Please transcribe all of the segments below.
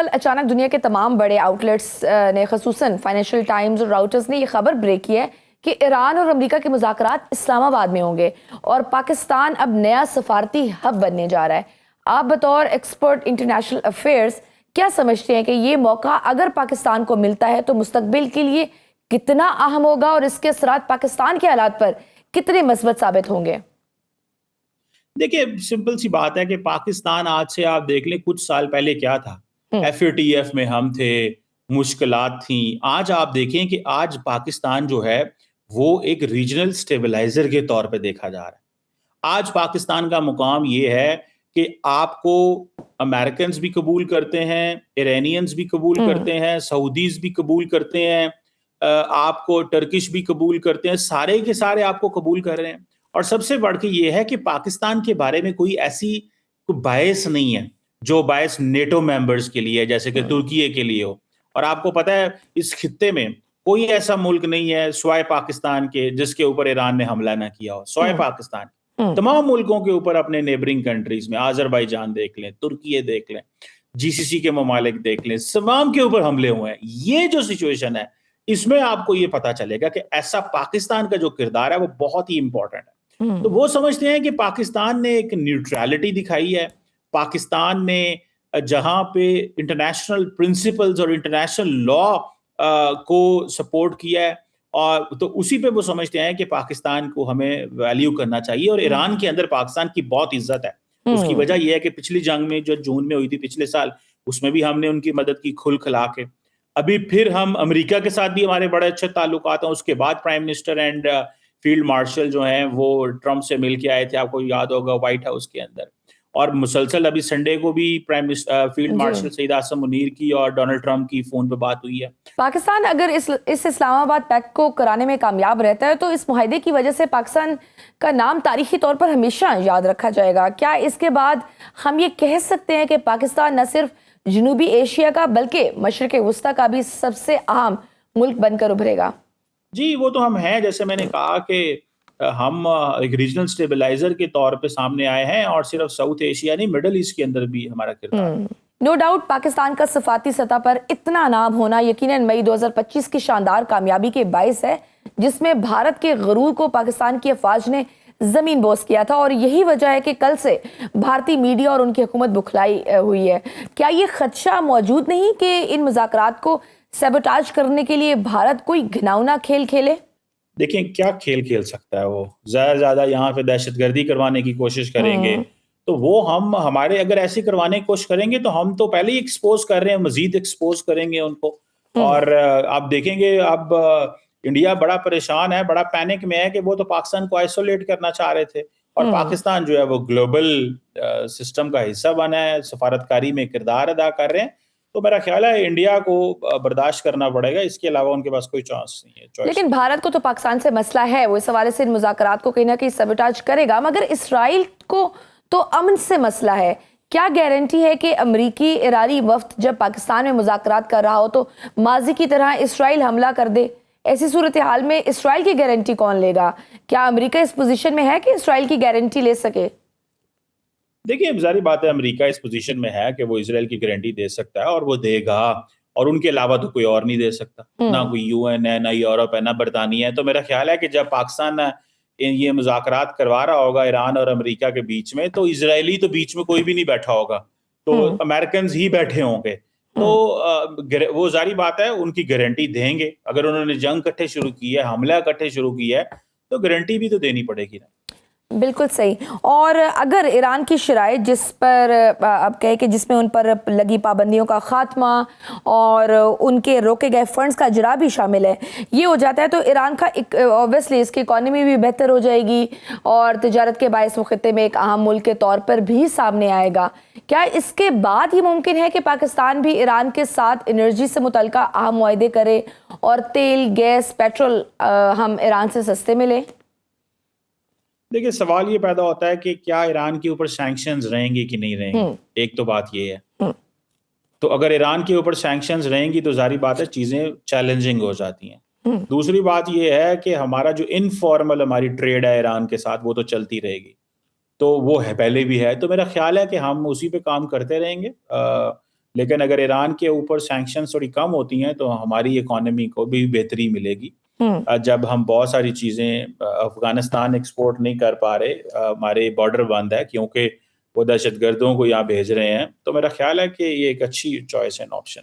कल अचानक दुनिया के तमाम बड़े आउटलेट्स ने खसूसन फाइनेंशियल टाइम्स और राउटर्स ने यह खबर ब्रेक की है कि ईरान और अमेरिका के मुज़ाकरात इस्लामाबाद में होंगे और पाकिस्तान अब नया सफारती हब बनने जा रहा है। आप बतौर एक्सपर्ट इंटरनेशनल अफेयर्स क्या समझते हैं कि ये मौका अगर पाकिस्तान को मिलता है तो मुस्तकबिल के लिए कितना अहम होगा और इसके असरात पाकिस्तान के हालात पर कितने मस्बत साबित होंगे? देखिए, सिंपल सी बात है कि पाकिस्तान आज से आप देख लें कुछ साल पहले क्या था। एफएटीएफ में हम थे, मुश्किलात थी। आज आप देखें कि आज पाकिस्तान जो है वो एक रीजनल स्टेबलाइजर के तौर पे देखा जा रहा है। आज पाकिस्तान का मुकाम ये है कि आपको अमेरिकन्स भी कबूल करते हैं, ईरानियंस भी कबूल करते हैं, सऊदीज भी कबूल करते हैं, आपको टर्किश भी कबूल करते हैं, सारे के सारे आपको कबूल कर रहे हैं। और सबसे बढ़ के ये है कि पाकिस्तान के बारे में कोई ऐसी बायस नहीं है जो बायस नेटो मेंबर्स के लिए है, जैसे कि तुर्की के लिए हो। और आपको पता है इस खित्ते में कोई ऐसा मुल्क नहीं है स्वाय पाकिस्तान के जिसके ऊपर ईरान ने हमला ना किया हो। स्वाय पाकिस्तान तमाम मुल्कों के ऊपर, अपने नेबरिंग कंट्रीज में आज़रबाईजान देख लें, तुर्की देख लें, जीसीसी के ममालिक देख लें, तमाम के ऊपर हमले हुए हैं। ये जो सिचुएशन है इसमें आपको ये पता चलेगा कि ऐसा पाकिस्तान का जो किरदार है वो बहुत ही इंपॉर्टेंट है। तो वो समझते हैं कि पाकिस्तान ने एक न्यूट्रलिटी दिखाई है। पाकिस्तान ने जहां पे इंटरनेशनल प्रिंसिपल्स और इंटरनेशनल लॉ को सपोर्ट किया है, और तो उसी पे वो समझते हैं कि पाकिस्तान को हमें वैल्यू करना चाहिए। और ईरान के अंदर पाकिस्तान की बहुत इज्जत है। उसकी वजह यह है कि पिछली जंग में जो जून में हुई थी पिछले साल, उसमें भी हमने उनकी मदद की खुल खिला के। अभी फिर हम अमेरिका के साथ भी हमारे बड़े अच्छे ताल्लुकात हैं। उसके बाद prime minister and field marshal जो हैं वो ट्रंप से मिल के आए थे, आपको याद होगा, व्हाइट हाउस के अंदर। और मुसलसल अभी संडे को भी prime minister field marshal Syed Asim Munir की और डोनाल्ड ट्रंप की फोन पे बात हुई है। पाकिस्तान अगर इस इस्लामाबाद पैक्ट को कराने में कामयाब रहता है तो इस मुआहदे की वजह से पाकिस्तान का नाम तारीखी तौर पर हमेशा याद रखा जाएगा। क्या इसके बाद हम ये कह सकते हैं कि पाकिस्तान न सिर्फ जनूबी एशिया का बल्कि मशरिक़ वस्ता का भी सबसे अहम मुल्क बनकर उभरेगा? जी, वो तो हम हैं। जैसे मैंने कहा कि हम एक रीजनल स्टेबलाइजर के तौर पे सामने आए हैं, और सिर्फ साउथ एशिया नहीं, मिडल ईस्ट के अंदर भी हमारा किरदार है। नो डाउट पाकिस्तान का सफाती सतह पर इतना नाम होना यकीनन मई 2025 की शानदार कामयाबी के बाइस है, जिसमें भारत के गरूर को पाकिस्तान की अफवाज ने जमीन बोस किया था। और यही वजह है कि कल से भारतीय मीडिया और उनकी हुकूमत बुखलाई हुई है। क्या ये खदशा मौजूद नहीं कि इन मुज़ाकरात को सैबोटाज करने के लिए भारत कोई घिनौना खेल खेले? देखिए, क्या खेल खेल सकता है वो। ज्यादा यहाँ पे दहशतगर्दी करवाने की कोशिश करेंगे तो वो हम हमारे अगर ऐसे करवाने की कोशिश करेंगे तो हम तो पहले ही एक्सपोज कर रहे हैं, मजीद एक्सपोज करेंगे उनको। और आप देखेंगे अब इंडिया बड़ा परेशान है, बड़ा पैनिक में है कि वो तो पाकिस्तान को आइसोलेट करना चाह रहे थे, और पाकिस्तान जो है वो ग्लोबल सिस्टम का हिस्सा बना है, सफारतकारी में किरदार अदा कर रहे हैं। तो मेरा ख्याल है इंडिया को बर्दाश्त करना पड़ेगा, इसके अलावा उनके पास कोई चांस नहीं है। लेकिन भारत को तो पाकिस्तान से मसला है, वो इस हवाले से इन मुज़ाकरात को कहीं ना कहीं सबोटाज करेगा, मगर इसराइल को तो अमन से मसला है। क्या गारंटी है कि अमरीकी ईरानी वफ्द जब पाकिस्तान में मुज़ाकरात कर रहा हो तो माजी की तरह इसराइल हमला कर दे? ऐसी सूरत हाल में इसराइल की गारंटी कौन लेगा? क्या अमेरिका इस पोजीशन में है कि इसराइल की गारंटी ले सके? देखिए, जारी बात है अमेरिका इस पोजीशन में है कि वो इसराइल की गारंटी दे सकता है, और वो देगा। और उनके अलावा तो कोई और नहीं दे सकता। ना कोई यूएन है, ना यूरोप है, ना बरतानिया है। तो मेरा ख्याल है कि जब पाकिस्तान ये मुज़ाकरात करवा रहा होगा ईरान और अमेरिका के बीच में, तो इजरायली तो बीच में कोई भी नहीं बैठा होगा, तो अमेरिकन ही बैठे होंगे। तो वो जारी बात है उनकी गारंटी देंगे। अगर उन्होंने जंग इकट्ठे शुरू की है, हमला इकट्ठे शुरू किया है, तो गारंटी भी तो देनी पड़ेगी ना। बिल्कुल सही। और अगर ईरान की शराइत जिस पर अब कहे कि जिसमें उन पर लगी पाबंदियों का खात्मा और उनके रोके गए फंड्स का इजरा भी शामिल है, ये हो जाता है तो ईरान का ऑब्वियसली इसकी इकॉनमी भी बेहतर हो जाएगी और तिजारत के बायस वो खित्ते में एक अहम मुल्क के तौर पर भी सामने आएगा। क्या इसके बाद ये मुमकिन है कि पाकिस्तान भी ईरान के साथ एनर्जी से मुतल्लिका अहम मुआहदे करे और तेल, गैस, पेट्रोल हम ईरान से सस्ते मिले? देखिए, सवाल ये पैदा होता है कि क्या ईरान के ऊपर सैंक्शंस रहेंगे कि नहीं रहेंगे। एक तो बात ये है। तो अगर ईरान के ऊपर सैंक्शंस रहेंगी तो जारी बात है चीजें चैलेंजिंग हो जाती हैं। दूसरी बात ये है कि हमारा जो इनफॉर्मल हमारी ट्रेड है ईरान के साथ, वो तो चलती रहेगी। तो वो है, पहले भी है। तो मेरा ख्याल है कि हम उसी पे काम करते रहेंगे। लेकिन अगर ईरान के ऊपर सैंक्शंस थोड़ी कम होती हैं तो हमारी इकोनॉमी को भी बेहतरी मिलेगी। जब हम बहुत सारी चीज़ें अफगानिस्तान एक्सपोर्ट नहीं कर पा रहे, हमारे बॉर्डर बंद है क्योंकि वो दहशतगर्दों को यहाँ भेज रहे हैं, तो मेरा ख्याल है कि ये एक अच्छी चॉइस एंड ऑप्शन।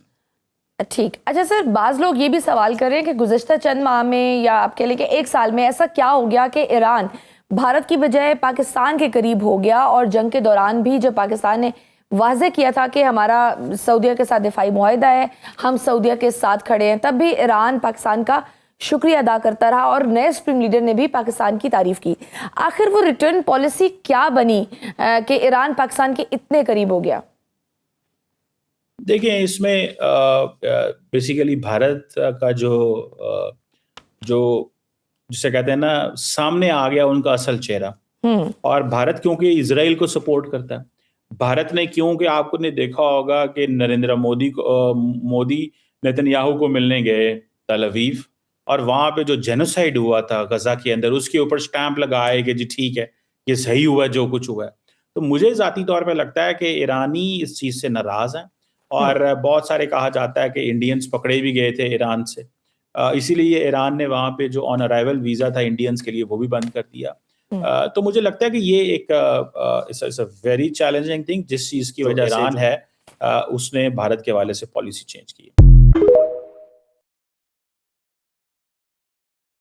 ठीक। अच्छा सर, बाज़ लोग ये भी सवाल कर रहे हैं कि गुज़िश्ता चंद माह में या आप कह लें कि 1 साल में ऐसा क्या हो गया कि ईरान भारत की बजाय पाकिस्तान के करीब हो गया, और जंग के दौरान भी जब पाकिस्तान ने वाज़ेह किया था कि हमारा सऊदीया के साथ दिफाई मुआहिदा है, हम सऊदीया के साथ खड़े हैं, तब भी ईरान पाकिस्तान का शुक्रिया अदा करता रहा और नए सुप्रीम लीडर ने भी पाकिस्तान की तारीफ की। आखिर वो रिटर्न पॉलिसी क्या बनी कि ईरान पाकिस्तान के इतने करीब हो गया? देखिए, इसमें बेसिकली भारत का जो जिसे कहते हैं ना, सामने आ गया उनका असल चेहरा। और भारत क्योंकि इजराइल को सपोर्ट करता है, भारत ने, क्योंकि आपने देखा होगा कि नरेंद्र मोदी नेतन्याहू को मिलने गए तल अवीव, और वहां पे जो जेनोसाइड हुआ था गजा के अंदर, उसके ऊपर स्टैंप लगाए कि जी ठीक है, ये सही हुआ जो कुछ हुआ है। तो मुझे जाती तौर पे लगता है कि ईरानी इस चीज से नाराज हैं, और बहुत सारे कहा जाता है कि इंडियंस पकड़े भी गए थे ईरान से, इसीलिए ईरान ने वहाँ पे जो ऑन अराइवल वीज़ा था इंडियंस के लिए वो भी बंद कर दिया। तो मुझे लगता है कि ये एक it's a very challenging thing, जिस चीज़ की वजह ईरान है उसने भारत के हवाले से पॉलिसी चेंज की है।